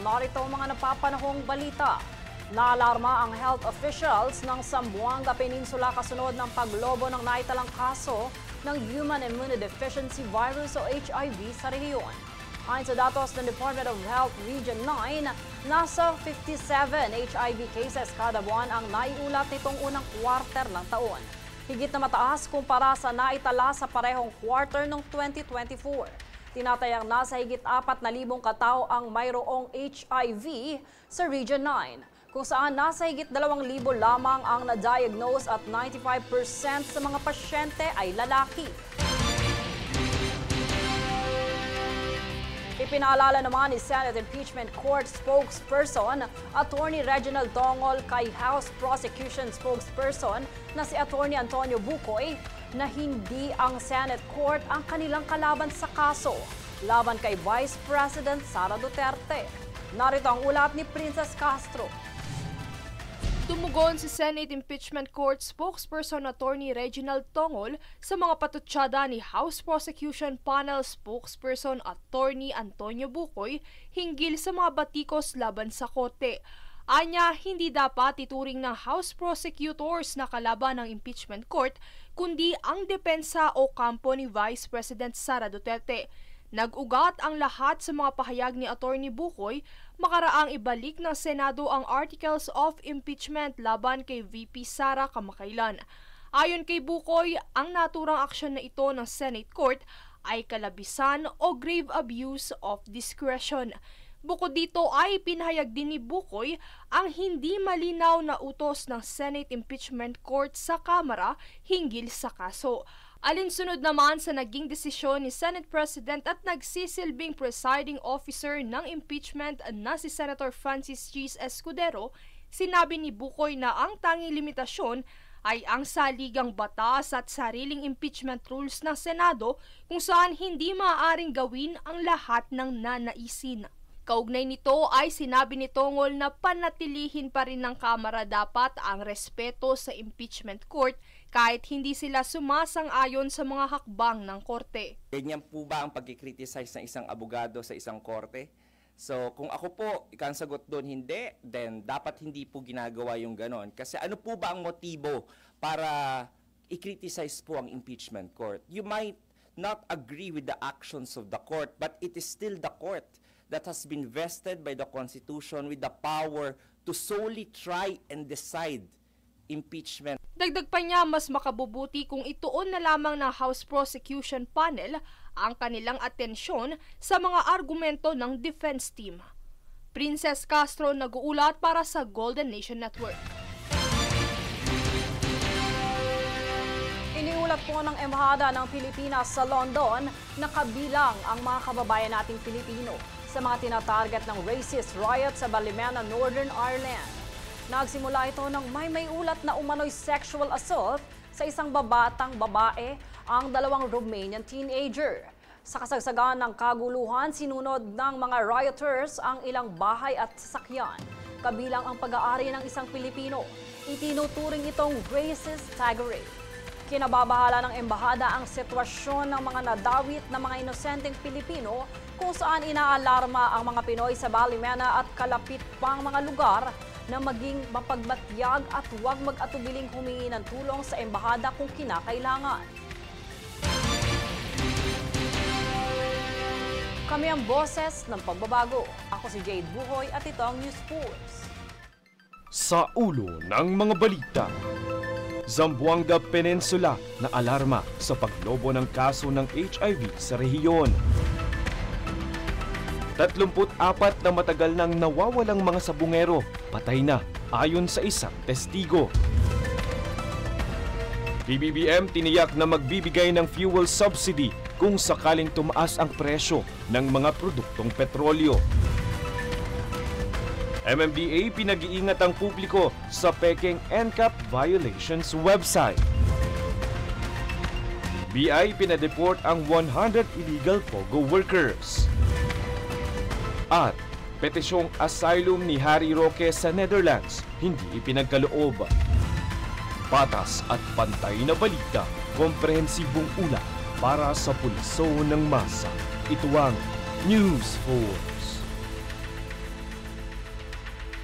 narito ang mga napapanahong balita. Naalarma ang health officials ng Zamboanga Peninsula kasunod ng paglobo ng naitalang kaso ng Human Immunodeficiency Virus o HIV sa rehiyon. Ayon sa datos ng Department of Health Region 9, nasa 57 HIV cases kada buwan ang naiulat nitong unang quarter ng taon. Higit na mataas kumpara sa naitala sa parehong quarter ng 2024. Tinatayang nasa higit 4,000 katao ang mayroong HIV sa Region 9, kung saan nasa higit 2,000 lamang ang na-diagnose at 95% sa mga pasyente ay lalaki. Ipinaalala naman ni Senate Impeachment Court spokesperson Attorney Reginald Tongol kay House Prosecution spokesperson na si Attorney Antonio Bucoy na hindi ang Senate Court ang kanilang kalaban sa kaso laban kay Vice President Sara Duterte. Narito ang ulat ni Princess Castro. Tumugon si Senate Impeachment Court spokesperson Attorney Reginald Tongol sa mga patutsada ni House Prosecution Panel spokesperson Attorney Antonio Bucoy hinggil sa mga batikos laban sa korte. Anya, hindi dapat ituring ng House Prosecutors na kalaban ng impeachment court kundi ang depensa o kampo ni Vice President Sara Duterte. Nag-ugat ang lahat sa mga pahayag ni Attorney Bucoy makaraang ibalik ng Senado ang Articles of Impeachment laban kay VP Sara kamakailan. Ayon kay Bucoy, ang naturang aksyon na ito ng Senate Court ay kalabisan o grave abuse of discretion. Bukod dito ay pinahayag din ni Bucoy ang hindi malinaw na utos ng Senate Impeachment Court sa Kamara hinggil sa kaso. Alinsunod naman sa naging desisyon ni Senate President at nagsisilbing presiding officer ng impeachment na si Senator Francis Cheese Escudero, sinabi ni Bucoy na ang tanging limitasyon ay ang saligang batas at sariling impeachment rules ng Senado kung saan hindi maaaring gawin ang lahat ng nanaisin. Kaugnay nito ay sinabi ni Tongol na panatilihin pa rin ng Kamara dapat ang respeto sa impeachment court kahit hindi sila sumasang-ayon sa mga hakbang ng korte. Ganyan po ba ang pag-criticize ng isang abogado sa isang korte? So kung ako po, ikang sagot doon hindi, then dapat hindi po ginagawa yung ganon. Kasi ano po ba ang motibo para i-criticize po ang impeachment court? You might not agree with the actions of the court, but it is still the court that has been vested by the Constitution with the power to solely try and decide impeachment. Dagdag pa niya, mas makabubuti kung ituon na lamang ng House Prosecution Panel ang kanilang atensyon sa mga argumento ng defense team. Princess Castro nag-uulat para sa Golden Nation Network. Iniulat po ng Embahada ng Pilipinas sa London na kabilang ang mga kababayan nating Pilipino sa mga tinatarget ng racist riot sa Ballymena, Northern Ireland. Nagsimula ito nang may ulat na umano'y sexual assault sa isang babatang babae ang dalawang Romanian teenager. Sa kasagsagan ng kaguluhan, sinunod ng mga rioters ang ilang bahay at sasakyan, kabilang ang pag-aari ng isang Pilipino. Itinuturing itong racist tirade. Kinababahala ng Embahada ang sitwasyon ng mga nadawit na mga inosenteng Pilipino kung saan inaalarma ang mga Pinoy sa Ballymena at kalapit pang mga lugar na maging mapagmatyag at huwag mag-atubiling humingi ng tulong sa Embahada kung kinakailangan. Kami ang boses ng pagbabago. Ako si Jade Buhoy at ito ang News Force. Sa ulo ng mga balita, Zamboanga Peninsula na alarma sa paglobo ng kaso ng HIV sa rehiyon. 34 na matagal nang nawawalang mga sabungero, patay na ayon sa isang testigo. PBBM tiniyak na magbibigay ng fuel subsidy kung sakaling tumaas ang presyo ng mga produktong petrolyo. MMDA pinag-iingat ang publiko sa Peking NCAP violations website. BI pinadeport ang 100 illegal POGO workers. At petisyong asylum ni Harry Roque sa Netherlands hindi ipinagkaloob. Patas at pantay na balita, komprehensibong ulat para sa pulso ng masa. Ito ang News Force.